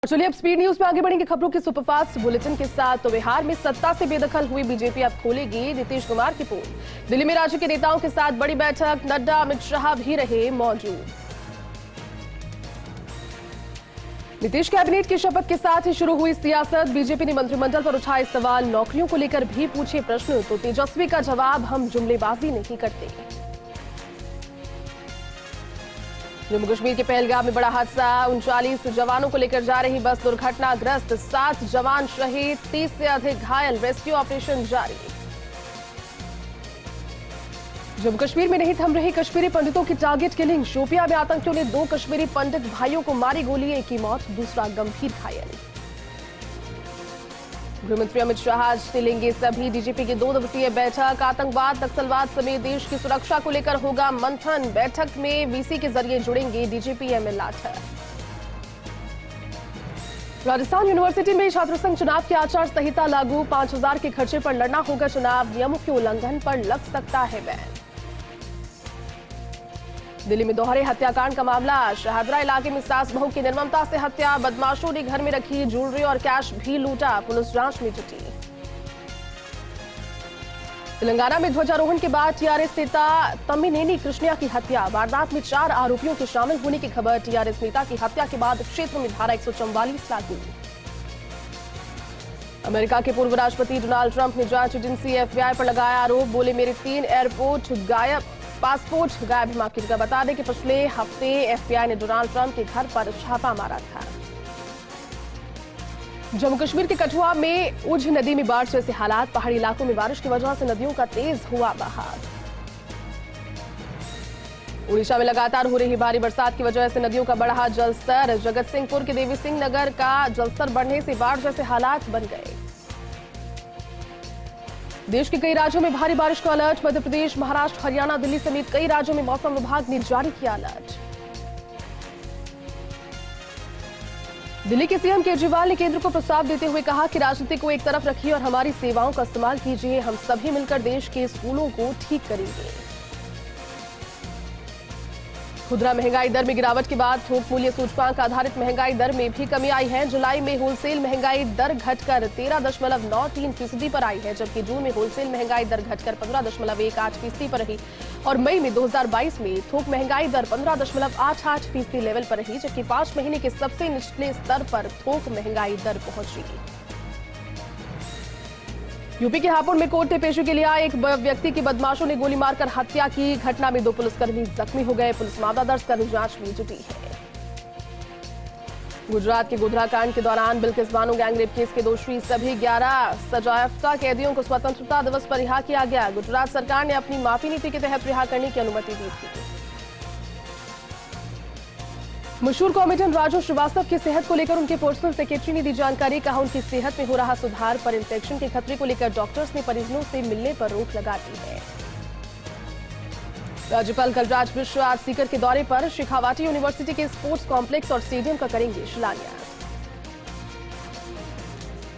चलिए अब speed news में आगे बढ़ेंगे खबरों के सुपरफास्ट बुलेटिन के साथ। तो बिहार में सत्ता से बेदखल हुई बीजेपी अब खोलेगी नीतीश कुमार की पोल। दिल्ली में राज्य के नेताओं के साथ बड़ी बैठक, नड्डा अमित शाह भी रहे मौजूद। नीतीश कैबिनेट की शपथ के साथ ही शुरू हुई सियासत। बीजेपी ने मंत्रिमंडल पर उठाए सवाल, नौकरियों को लेकर भी पूछे प्रश्न। तो तेजस्वी का जवाब, हम जुमलेबाजी नहीं करते। जम्मू कश्मीर के पहलगाम में बड़ा हादसा, 39 जवानों को लेकर जा रही बस दुर्घटनाग्रस्त, 7 जवान शहीद, 30 से अधिक घायल, रेस्क्यू ऑपरेशन जारी। जम्मू कश्मीर में नहीं थम रही कश्मीरी पंडितों की टारगेट किलिंग। शोपियां में आतंकियों ने 2 कश्मीरी पंडित भाइयों को मारी गोली, एक की मौत, दूसरा गंभीर घायल। गृहमंत्री अमित शाह आज से लेंगे सभी डीजीपी की 2 दिवसीय बैठक। आतंकवाद, नक्सलवाद समेत देश की सुरक्षा को लेकर होगा मंथन। बैठक में वीसी के जरिए जुड़ेंगे डीजीपी एमएलए। राजस्थान यूनिवर्सिटी में छात्र संघ चुनाव की आचार संहिता लागू, 5000 के खर्चे पर लड़ना होगा चुनाव, नियमों के उल्लंघन पर लग सकता है बैन। दिल्ली में दोहरे हत्याकांड का मामला, शहादरा इलाके में सास बहू की निर्ममता से हत्या, बदमाशों ने घर में रखी ज्वेलरी और कैश भी लूटा, पुलिस जांच में जुटी। तेलंगाना में ध्वजारोहण के बाद टीआरएस नेता तम्मीनेनी कृष्णा की हत्या, वारदात में 4 आरोपियों के शामिल होने की खबर। टीआरएस नेता की हत्या के बाद क्षेत्र में धारा 144 लागू। अमेरिका के पूर्व राष्ट्रपति डोनाल्ड ट्रंप ने जांच एजेंसी एफबीआई पर लगाया आरोप, बोले मेरे 3 पासपोर्ट गायब। माफ कीजिएगा, बता दें कि पिछले हफ्ते एफबीआई ने डोनाल्ड ट्रंप के घर पर छापा मारा था। जम्मू कश्मीर के कठुआ में उझ नदी में बाढ़ जैसे हालात, पहाड़ी इलाकों में बारिश की वजह से नदियों का तेज हुआ बहाव। उड़ीसा में लगातार हो रही भारी बरसात की वजह से नदियों का बढ़ा जलस्तर। जगत सिंहपुर के देवी सिंह नगर का जलस्तर बढ़ने से बाढ़ जैसे हालात बन गए। देश के कई राज्यों में भारी बारिश का अलर्ट, मध्य प्रदेश, महाराष्ट्र, हरियाणा, दिल्ली समेत कई राज्यों में मौसम विभाग ने जारी किया अलर्ट। दिल्ली के सीएम केजरीवाल ने केंद्र को प्रस्ताव देते हुए कहा कि राजनीति को एक तरफ रखिए और हमारी सेवाओं का इस्तेमाल कीजिए, हम सभी मिलकर देश के स्कूलों को ठीक करेंगे। खुदरा महंगाई दर में गिरावट के बाद थोक मूल्य सूचकांक आधारित महंगाई दर में भी कमी आई है। जुलाई में होलसेल महंगाई दर घटकर 13.93% पर आई है, जबकि जून में होलसेल महंगाई दर घटकर 15.18% पर रही और मई में 2022 में थोक महंगाई दर 15.88% लेवल पर रही, जबकि 5 महीने के सबसे निचले स्तर पर थोक महंगाई दर पहुंची। यूपी के हापुड़ में कोर्ट में पेशी के लिए आए एक व्यक्ति की बदमाशों ने गोली मारकर हत्या की। घटना में 2 पुलिसकर्मी जख्मी हो गए, पुलिस मामला दर्ज कर जांच में जुटी है। गुजरात के गोधरा कांड के दौरान बिल्किस बानो गैंगरेप केस के दोषी सभी 11 सजायाफ्ता कैदियों को स्वतंत्रता दिवस पर रिहा किया गया। गुजरात सरकार ने अपनी माफी नीति के तहत रिहा करने की अनुमति दी थी। मशहूर कॉमेडियन राजू श्रीवास्तव की सेहत को लेकर उनके पर्सनल सेक्रेटरी ने दी जानकारी, कहा उनकी सेहत में हो रहा सुधार, पर इंफेक्शन के खतरे को लेकर डॉक्टर्स ने परिजनों से मिलने पर रोक लगा दी है। राज्यपाल कलराज मिश्र आज सीकर के दौरे पर शेखावाटी यूनिवर्सिटी के स्पोर्ट्स कॉम्प्लेक्स और स्टेडियम का करेंगे शिलान्यास।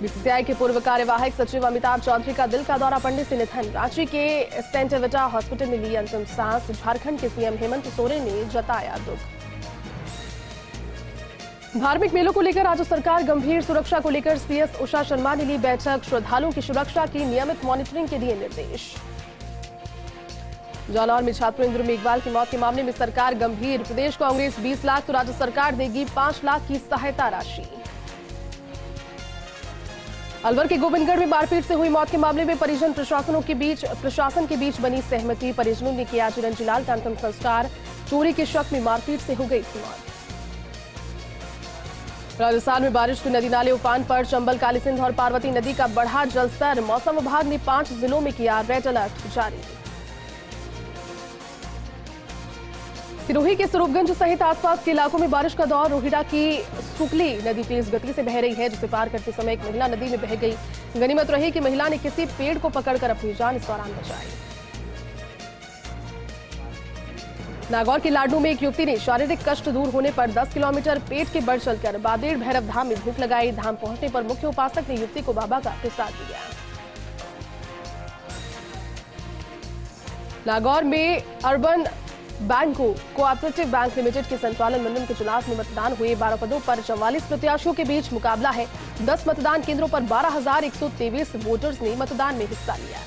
बीसीसीआई के पूर्व कार्यवाहक सचिव अमिताभ चौधरी का दिल का दौरा पड़ने से निधन, रांची के सेंट एविटा हॉस्पिटल में ली अंतिम सांस। झारखंड के सीएम हेमंत सोरेन ने जताया दुख। धार्मिक मेलों को लेकर राज्य सरकार गंभीर, सुरक्षा को लेकर सीएस उषा शर्मा ने ली बैठक, श्रद्धालुओं की सुरक्षा की नियमित मॉनिटरिंग के दिए निर्देश। जालौर में छात्र इंद्र मेघवाल की मौत के मामले में सरकार गंभीर, प्रदेश कांग्रेस 20 लाख तो राज्य सरकार देगी 5 लाख की सहायता राशि। अलवर के गोविंदगढ़ में मारपीट से हुई मौत के मामले में परिजन प्रशासन के बीच बनी सहमति, परिजनों ने किया चिरंजी लाल का अंतिम संस्कार। चोरी के शक में मारपीट से हो गई थी मौत। राजस्थान में बारिश से नदी नाले उफान पर, चंबल, कालीसिंध और पार्वती नदी का बढ़ा जलस्तर। मौसम विभाग ने 5 जिलों में किया रेड अलर्ट जारी। सिरोही के स्वरूपगंज सहित आसपास के इलाकों में बारिश का दौर। रोहिड़ा की सुकली नदी तेज गति से बह रही है, जिसे पार करते समय एक महिला नदी में बह गई। गनीमत रही कि महिला ने किसी पेड़ को पकड़कर अपनी जान इस दौरान बचाई। नागौर के लाडू में एक युवती ने शारीरिक कष्ट दूर होने पर 10 किलोमीटर पेट के बल चलकर बादेड़ भैरव धाम में भूख लगाई। धाम पहुंचने पर मुख्य उपासक ने युवती को बाबा का प्रसाद दिया। नागौर में अर्बन बैंकों कोऑपरेटिव बैंक लिमिटेड के संचालन मंडल के चुनाव में मतदान हुए 12 पदों पर 44 प्रत्याशियों के बीच मुकाबला है। 10 मतदान केंद्रों पर 12,123 वोटर्स ने मतदान में हिस्सा लिया।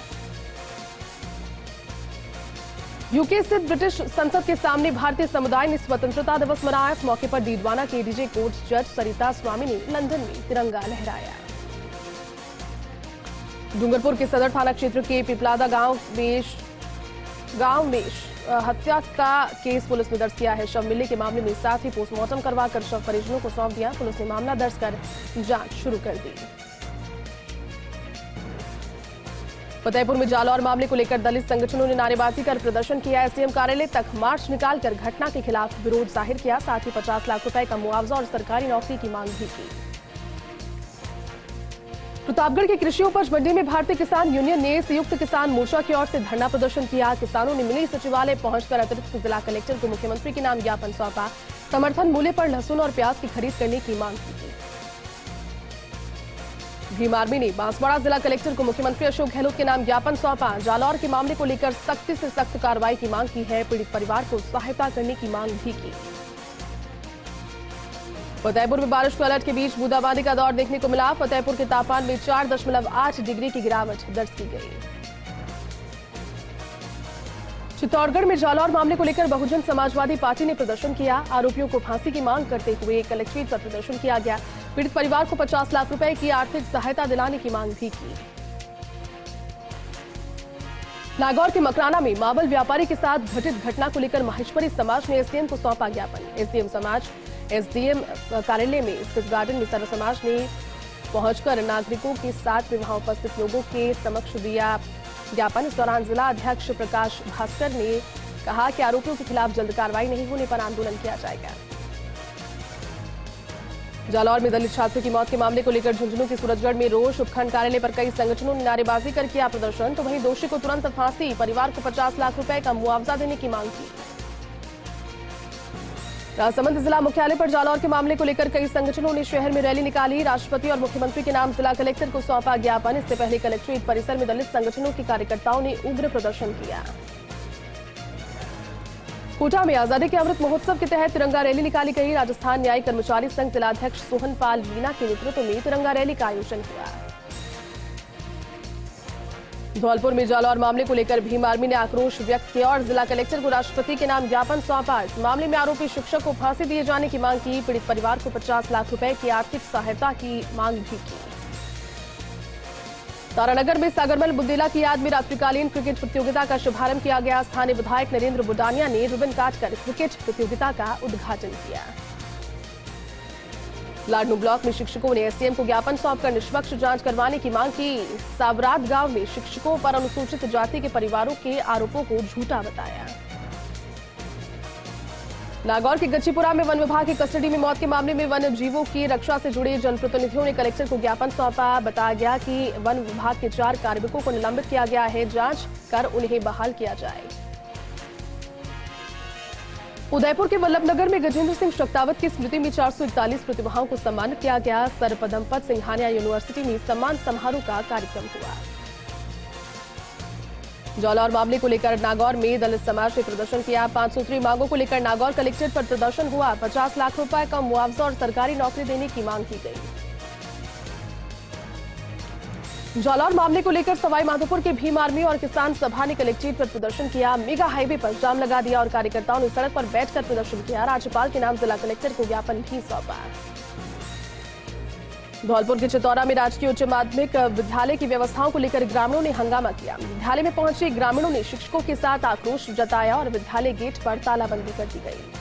यूके स्थित ब्रिटिश संसद के सामने भारतीय समुदाय ने स्वतंत्रता दिवस मनाया। इस मौके पर डीडवाना के डीजे कोर्ट जज सरिता स्वामी ने लंदन में तिरंगा लहराया। डूंगरपुर के सदर थाना क्षेत्र के पिपलादा गांव में हत्या का केस पुलिस ने दर्ज किया है। शव मिलने के मामले में साथ ही पोस्टमार्टम करवाकर शव परिजनों को सौंप दिया। पुलिस ने मामला दर्ज कर जांच शुरू कर दी। फतेहपुर में जालौर मामले को लेकर दलित संगठनों ने नारेबाजी कर प्रदर्शन किया। एसडीएम कार्यालय तक मार्च निकालकर घटना के खिलाफ विरोध जाहिर किया। साथ ही 50 लाख रुपए का मुआवजा और सरकारी नौकरी की मांग भी की। प्रतापगढ़ के कृषि उपज मंडी में भारतीय किसान यूनियन ने संयुक्त किसान मोर्चा की ओर से धरना प्रदर्शन किया। किसानों ने मिनी सचिवालय पहुंचकर अतिरिक्त जिला कलेक्टर को मुख्यमंत्री के नाम ज्ञापन सौंपा। समर्थन मूल्य पर लहसुन और प्याज की खरीद करने की मांग की। भीम आर्मी ने बांसवाड़ा जिला कलेक्टर को मुख्यमंत्री अशोक गहलोत के नाम ज्ञापन सौंपा। जालौर के मामले को लेकर सख्ती से सख्त कार्रवाई की मांग की है। पीड़ित परिवार को सहायता करने की मांग भी की। फतेहपुर में बारिश के अलर्ट के बीच बूंदाबांदी का दौर देखने को मिला। फतेहपुर के तापमान में 4.8 डिग्री की गिरावट दर्ज की गई। चित्तौड़गढ़ में जालौर मामले को लेकर बहुजन समाजवादी पार्टी ने प्रदर्शन किया। आरोपियों को फांसी की मांग करते हुए कलेक्ट्रेट पर प्रदर्शन किया गया। पीड़ित परिवार को 50 लाख रुपए की आर्थिक सहायता दिलाने की मांग भी की। नागौर के मकराना में मावल व्यापारी के साथ घटित घटना को लेकर माहेश्वरी समाज ने एसडीएम को सौंपा ज्ञापन। एसडीएम कार्यालय में स्थित गार्डन में सर्व समाज ने पहुंचकर नागरिकों के साथ विवाह उपस्थित लोगों के समक्ष दिया ज्ञापन। इस दौरान जिला अध्यक्ष प्रकाश भास्कर ने कहा कि आरोपियों के खिलाफ जल्द कार्रवाई नहीं होने पर आंदोलन किया जाएगा। जालौर में दलित छात्र की मौत के मामले को लेकर झुंझुनू की सूरजगढ़ में रोष। उपखंड कार्यालय पर कई संगठनों ने नारेबाजी कर किया प्रदर्शन, तो वहीं दोषी को तुरंत फांसी, परिवार को 50 लाख रुपए का मुआवजा देने की मांग की। राजसमंद जिला मुख्यालय पर जालौर के मामले को लेकर कई संगठनों ने शहर में रैली निकाली। राष्ट्रपति और मुख्यमंत्री के नाम जिला कलेक्टर को सौंपा ज्ञापन। इससे पहले कलेक्ट्रेट परिसर में दलित संगठनों के कार्यकर्ताओं ने उग्र प्रदर्शन किया। कोटा में आजादी के अमृत महोत्सव के तहत तिरंगा रैली निकाली गई। राजस्थान न्याय कर्मचारी संघ जिलाध्यक्ष सोहन पाल मीना के नेतृत्व में तिरंगा रैली का आयोजन हुआ। धौलपुर में जालौर मामले को लेकर भीम आर्मी ने आक्रोश व्यक्त किया और जिला कलेक्टर को राष्ट्रपति के नाम ज्ञापन सौंपा। इस मामले में आरोपी शिक्षक को फांसी दिए जाने की मांग की। पीड़ित परिवार को 50 लाख रुपए की आर्थिक सहायता की मांग भी की। तारानगर में सागरमल बुंदेला की याद में रात्रिकालीन क्रिकेट प्रतियोगिता का शुभारंभ किया गया। स्थानीय विधायक नरेंद्र बुडानिया ने रिबन काटकर क्रिकेट प्रतियोगिता का उद्घाटन किया। लाडनू ब्लॉक में शिक्षकों ने एसडीएम को ज्ञापन सौंपकर निष्पक्ष जांच करवाने की मांग की। सावरात गांव में शिक्षकों पर अनुसूचित जाति के परिवारों के आरोपों को झूठा बताया। नागौर के गच्चीपुरा में वन विभाग की कस्टडी में मौत के मामले में वन्य जीवों की रक्षा से जुड़े जनप्रतिनिधियों ने कलेक्टर को ज्ञापन सौंपा। बताया गया कि वन विभाग के 4 कार्मिकों को निलंबित किया गया है। जांच कर उन्हें बहाल किया जाए। उदयपुर के वल्लभनगर में गजेंद्र सिंह शक्तावत की स्मृति में 441 प्रतिभाओं को सम्मानित किया गया। सर पदमपत सिंघानिया यूनिवर्सिटी में सम्मान समारोह का कार्यक्रम हुआ। जालौर मामले को लेकर नागौर में दलित समाज ने प्रदर्शन किया। 5 सूत्री मांगों को लेकर नागौर कलेक्ट्रेट पर प्रदर्शन हुआ। 50 लाख रुपए का मुआवजा और सरकारी नौकरी देने की मांग की गई। जालौर मामले को लेकर सवाई माधोपुर के भीम आर्मी और किसान सभा ने कलेक्ट्रेट पर प्रदर्शन किया। मेगा हाईवे पर जाम लगा दिया और कार्यकर्ताओं ने सड़क पर बैठकर प्रदर्शन किया। राज्यपाल के नाम जिला कलेक्टर को ज्ञापन भी सौंपा। धौलपुर के चितौरा में राजकीय उच्च माध्यमिक विद्यालय की व्यवस्थाओं को लेकर ग्रामीणों ने हंगामा किया। विद्यालय में पहुंचे ग्रामीणों ने शिक्षकों के साथ आक्रोश जताया और विद्यालय गेट पर तालाबंदी कर दी गई।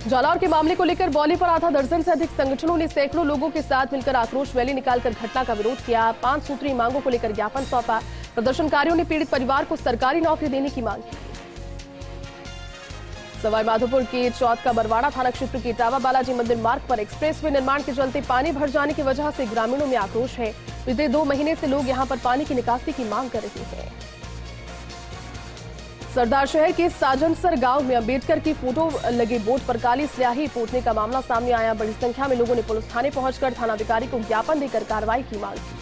जालौर के मामले को लेकर बौली पर आधा दर्जन से अधिक संगठनों ने सैकड़ों लोगों के साथ मिलकर आक्रोश रैली निकालकर घटना का विरोध किया। 5 सूत्री मांगों को लेकर ज्ञापन सौंपा। प्रदर्शनकारियों ने पीड़ित परिवार को सरकारी नौकरी देने की मांग की। सवाई माधोपुर के चौथ का बरवाड़ा थाना क्षेत्र के टावा बालाजी मंदिर मार्ग पर एक्सप्रेसवे निर्माण के चलते पानी भर जाने की वजह से ग्रामीणों में आक्रोश है। पिछले 2 महीने से लोग यहां पर पानी की निकासी की मांग कर रहे हैं। सरदार शहर के साजनसर गांव में अंबेडकर की फोटो लगे बोर्ड पर काली स्याही पोतने का मामला सामने आया। बड़ी संख्या में लोगों ने पुलिस थाने पहुंचकर थानाधिकारी को ज्ञापन देकर कार्रवाई की मांग की।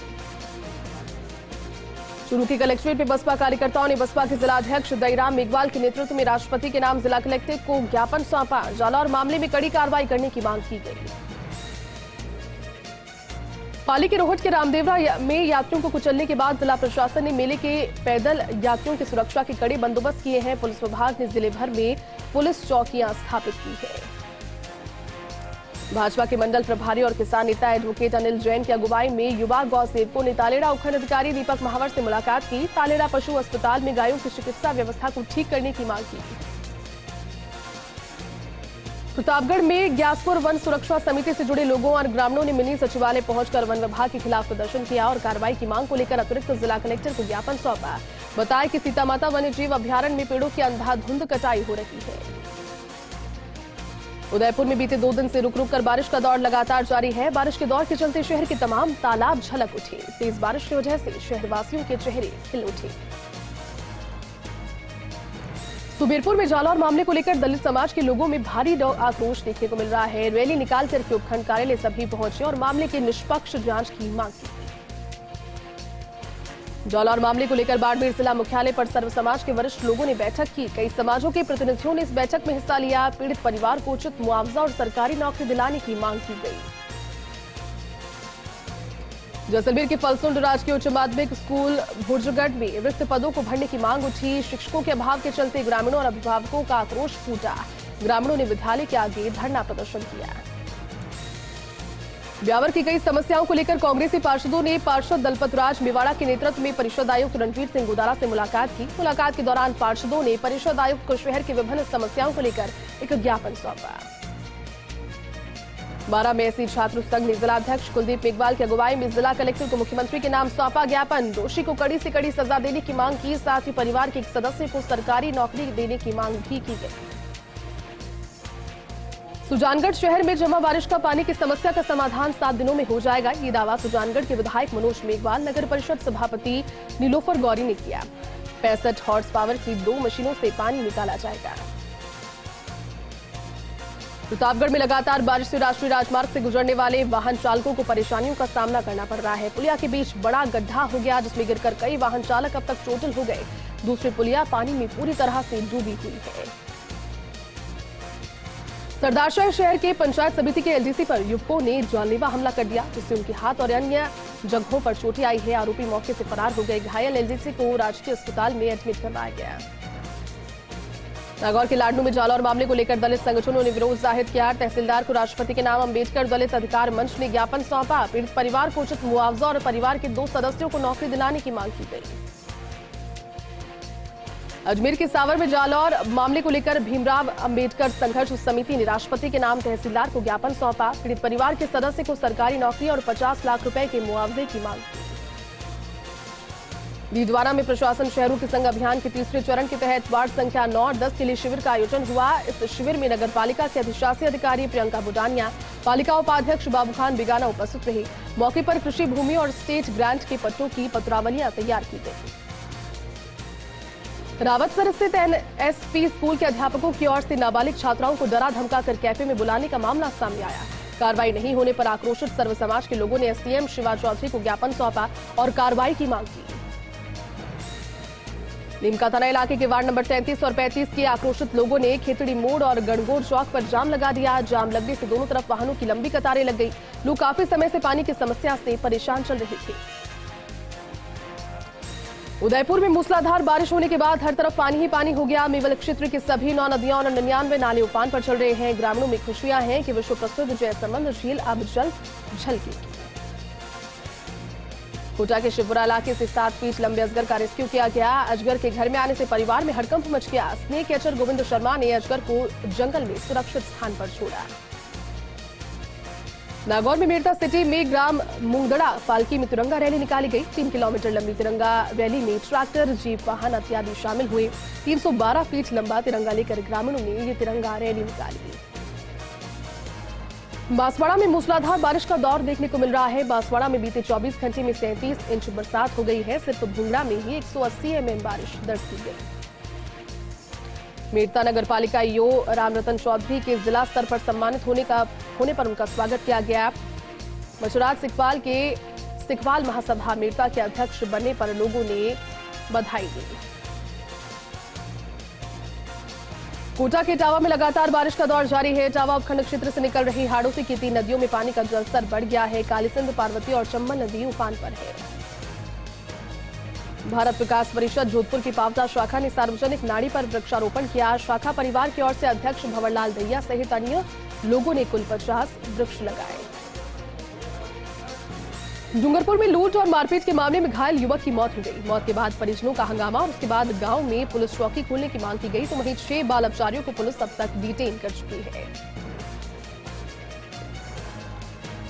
चूरू के कलेक्ट्रेट में बसपा कार्यकर्ताओं ने बसपा के जिलाध्यक्ष दईराम मेघवाल के नेतृत्व में राष्ट्रपति के नाम जिला कलेक्टर को ज्ञापन सौंपा। जालौर मामले में कड़ी कार्रवाई करने की मांग की गई। पाली के रोहट के रामदेवरा में यात्रियों को कुचलने के बाद जिला प्रशासन ने मेले के पैदल यात्रियों की सुरक्षा के कड़े बंदोबस्त किए हैं। पुलिस विभाग ने जिले भर में पुलिस चौकियां स्थापित की है। भाजपा के मंडल प्रभारी और किसान नेता एडवोकेट अनिल जैन की अगुवाई में युवा गौ सेवकों ने तालेड़ा उपखंड अधिकारी दीपक महावर से मुलाकात की। तालेड़ा पशु अस्पताल में गायों की चिकित्सा व्यवस्था को ठीक करने की मांग की। प्रतापगढ़ में ग्यासपुर वन सुरक्षा समिति से जुड़े लोगों और ग्रामीणों ने मिनी सचिवालय पहुंचकर वन विभाग के खिलाफ प्रदर्शन किया और कार्रवाई की मांग को लेकर अतिरिक्त जिला कलेक्टर को ज्ञापन सौंपा। बताया कि सीतामाता वन्यजीव अभ्यारण्य में पेड़ों की अंधाधुंध कटाई हो रही है। उदयपुर में बीते 2 दिन से रुक रुक कर बारिश का दौर लगातार जारी है। बारिश के दौर के चलते शहर के तमाम तालाब छलक उठे। तेज बारिश की वजह से शहरवासियों के चेहरे खिल उठे। सुबेरपुर में जालौर मामले को लेकर दलित समाज के लोगों में भारी आक्रोश देखने को मिल रहा है। रैली निकाल करके उपखंड कार्यालय सभी पहुंचे और मामले की निष्पक्ष जांच की मांग की। जालौर मामले को लेकर बाड़मेर जिला मुख्यालय पर सर्व समाज के वरिष्ठ लोगों ने बैठक की। कई समाजों के प्रतिनिधियों ने इस बैठक में हिस्सा लिया। पीड़ित परिवार को उचित मुआवजा और सरकारी नौकरी दिलाने की मांग की गई। जैसलमेर के फलसुंड राजकीय उच्च माध्यमिक स्कूल भुर्जगढ़ में रिक्त पदों को भरने की मांग उठी। शिक्षकों के अभाव के चलते ग्रामीणों और अभिभावकों का आक्रोश फूटा। ग्रामीणों ने विद्यालय के आगे धरना प्रदर्शन किया। ब्यावर की कई समस्याओं को लेकर कांग्रेसी पार्षदों ने पार्षद दलपत राज मेवाड़ा के नेतृत्व में परिषद आयुक्त रणवीर सिंह गोदारा से मुलाकात की। मुलाकात के दौरान पार्षदों ने परिषद आयुक्त को शहर की विभिन्न समस्याओं को लेकर एक ज्ञापन सौंपा। 12 में एससी छात्र संघ ने जिलाध्यक्ष कुलदीप मेघवाल की अगुवाई में जिला कलेक्टर को मुख्यमंत्री के नाम सौंपा ज्ञापन। दोषी को कड़ी से कड़ी सजा देने की मांग की। साथ ही परिवार के एक सदस्य को सरकारी नौकरी देने की मांग भी की गई। सुजानगढ़ शहर में जमा बारिश का पानी की समस्या का समाधान 7 दिनों में हो जाएगा। ये दावा सुजानगढ़ के विधायक मनोज मेघवाल नगर परिषद सभापति नीलोफर गौरी ने किया। 65 हॉर्स पावर की 2 मशीनों से पानी निकाला जाएगा। प्रतापगढ़ में लगातार बारिश से राष्ट्रीय राजमार्ग से गुजरने वाले वाहन चालकों को परेशानियों का सामना करना पड़ रहा है। पुलिया के बीच बड़ा गड्ढा हो गया, जिसमें गिरकर कई वाहन चालक अब तक चोटिल हो गए। दूसरी पुलिया पानी में पूरी तरह से डूबी हुई है। सरदारशहर शहर के पंचायत समिति के एलडीसी पर युवकों ने जानलेवा हमला कर दिया, जिससे उनके हाथ और अन्य जगहों पर चोटें आई है। आरोपी मौके से फरार हो गए। घायल एलडीसी को राजकीय अस्पताल में एडमिट करवाया गया। नागौर के लाडनू में जालौर मामले को लेकर दलित संगठनों ने विरोध जाहिर किया। तहसीलदार को राष्ट्रपति के नाम अंबेडकर दलित अधिकार मंच ने ज्ञापन सौंपा। पीड़ित परिवार को उचित मुआवजा और परिवार के 2 सदस्यों को नौकरी दिलाने की मांग की गई। अजमेर के सावर में जालौर मामले को लेकर भीमराव अंबेडकर संघर्ष समिति ने राष्ट्रपति के नाम तहसीलदार को ज्ञापन सौंपा। पीड़ित परिवार के सदस्य को सरकारी नौकरी और 50 लाख रुपए के मुआवजे की मांग की। भीलवाड़ा में प्रशासन शहरों के संग अभियान के तीसरे चरण के तहत वार्ड संख्या 9 और 10 के लिए शिविर का आयोजन हुआ। इस शिविर में नगर पालिका के अधिशासी अधिकारी प्रियंका बुडानिया, पालिका उपाध्यक्ष बाबू खान बिगाना उपस्थित रहे। मौके पर कृषि भूमि और स्टेट ग्रांट के पट्टों की पत्रावलियां तैयार की गई। रावतसर स्थित एनएसपी स्कूल के अध्यापकों की ओर से नाबालिग छात्राओं को डरा धमकाकर कैफे में बुलाने का मामला सामने आया। कार्रवाई नहीं होने पर आक्रोशित सर्व समाज के लोगों ने एसडीएम शिवा चौधरी को ज्ञापन सौंपा और कार्रवाई की मांग की। नीमका थाना इलाके के वार्ड नंबर 33 और 35 के आक्रोशित लोगों ने खेतड़ी मोड़ और गणगौर चौक पर जाम लगा दिया। जाम लगने से दोनों तरफ वाहनों की लंबी कतारें लग गई। लोग काफी समय से पानी की समस्या से परेशान चल रहे थे। उदयपुर में मूसलाधार बारिश होने के बाद हर तरफ पानी ही पानी हो गया। मेवल क्षेत्र की सभी 9 नदियां और 99 नाले उफान पर चल रहे हैं। ग्रामीणों में खुशियां हैं कि विश्व प्रसिद्ध जयसमंद झील अब जल्द झलकेगी। कोटा के शिवपुरा इलाके से 7 फीट लंबे अजगर का रेस्क्यू किया गया। अजगर के घर में आने से परिवार में हड़कंप मच गया। स्नेक कैचर गोविंद शर्मा ने अजगर को जंगल में सुरक्षित स्थान पर छोड़ा। नागौर में मेड़ता सिटी में ग्राम मुंगदड़ा पालकी में तिरंगा रैली निकाली गई। 3 किलोमीटर लंबी तिरंगा रैली में ट्रैक्टर, जीप वाहन इत्यादि शामिल हुए। 312 फीट लंबा तिरंगा लेकर ग्रामीणों ने ये तिरंगा रैली निकाली। बांसवाड़ा में मूसलाधार बारिश का दौर देखने को मिल रहा है। बांसवाड़ा में बीते 24 घंटे में 37 इंच बरसात हो गई है। सिर्फ भुंगड़ा में ही 180 mm बारिश दर्ज की गई। मेड़ता नगर पालिका ईओ रामरतन चौधरी के जिला स्तर पर सम्मानित होने पर उनका स्वागत किया गया। मचराज सिकपाल के सिकवाल महासभा मेड़ता के अध्यक्ष बनने पर लोगों ने बधाई दी। कोटा के टावा में लगातार बारिश का दौर जारी है। टावा उपखंड क्षेत्र से निकल रही हाड़ौती की 3 नदियों में पानी का जलस्तर बढ़ गया है। कालीसिंध, पार्वती और चंबल नदी उफान पर है। भारत विकास परिषद जोधपुर की पावटा शाखा ने सार्वजनिक नाड़ी पर वृक्षारोपण किया। शाखा परिवार की ओर से अध्यक्ष भंवरलाल दहिया सहित अन्य लोगों ने कुल 50 वृक्ष लगाए। डूंगरपुर में लूट और मारपीट के मामले में घायल युवक की मौत हो गई। मौत के बाद परिजनों का हंगामा और उसके बाद गांव में पुलिस चौकी खोलने की मांग की गई। तो वहीं 6 बाल अपचारियों को पुलिस अब तक डिटेन कर चुकी है।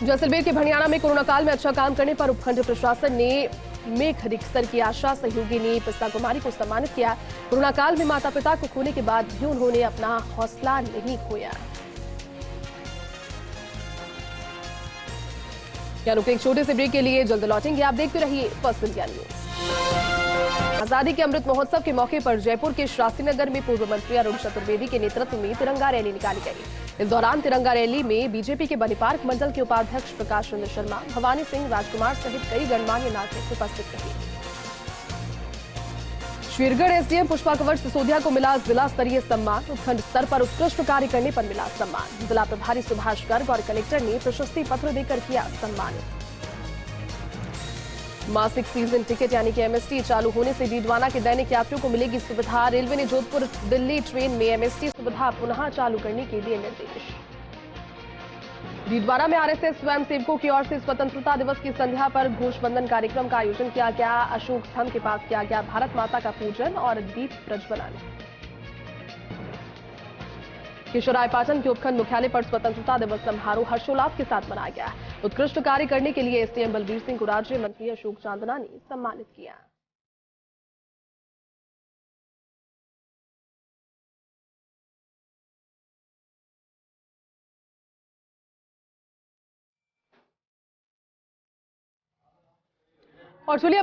जैसलमेर के भंडियाना में कोरोना काल में अच्छा काम करने पर उपखंड प्रशासन ने मेघ रिक्सर की आशा सहयोगी ने पिस्ता कुमारी को सम्मानित किया। कोरोना काल में माता पिता को खोने के बाद भी उन्होंने अपना हौसला नहीं खोया। क्या रुके एक छोटे से ब्रेक के लिए, जल्द लौटेंगे। आप देखते रहिए फर्स्ट इंडिया न्यूज। आजादी के अमृत महोत्सव के मौके पर जयपुर के शास्त्रीनगर में पूर्व मंत्री अरुण चतुर्वेदी के नेतृत्व में तिरंगा रैली निकाली गई। इस दौरान तिरंगा रैली में बीजेपी के बनी पार्क मंडल के उपाध्यक्ष प्रकाश चंद्र शर्मा, भवानी सिंह राजकुमार सहित कई गणमान्य नागरिक उपस्थित रहे। शेरगढ़ एसडीएम पुष्पा कंवर सिसोदिया को मिला जिला स्तरीय सम्मान। उपखंड स्तर पर उत्कृष्ट कार्य करने पर मिला सम्मान। जिला प्रभारी सुभाष गर्ग और कलेक्टर ने प्रशस्ति पत्र देकर किया सम्मानित। मासिक सीजन टिकट यानी कि एमएसटी चालू होने से डीडवाना के दैनिक यात्रियों को मिलेगी सुविधा। रेलवे ने जोधपुर दिल्ली ट्रेन में एमएसटी सुविधा पुनः चालू करने के दिए निर्देश। डीडवाना में आरएसएस स्वयंसेवकों की ओर से स्वतंत्रता दिवस की संध्या पर घोषबंधन कार्यक्रम का आयोजन किया गया। अशोक स्तंभ के पास किया गया भारत माता का पूजन और दीप प्रज्वलन। केशवरायपाटन के उपखंड मुख्यालय पर स्वतंत्रता दिवस समारोह हर्षोल्लास के साथ मनाया गया। उत्कृष्ट कार्य करने के लिए एसडीएम बलबीर सिंह को राज्य मंत्री अशोक चांदना ने सम्मानित किया। और चलिए